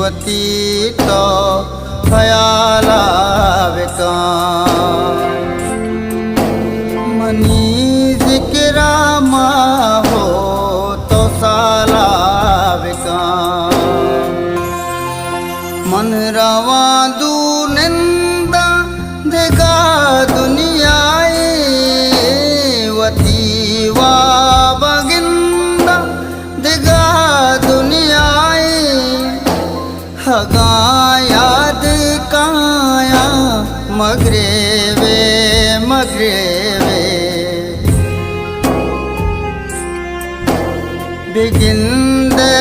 वती तो ख्याल आवे कां मनी जिक्रा मां हो तो साल आवे कां मन रवा दू निंदा देगा दुनियाए वती वा बगिंदा देगा दुनियाए हगा याद काया मगरेवे बिगिंदे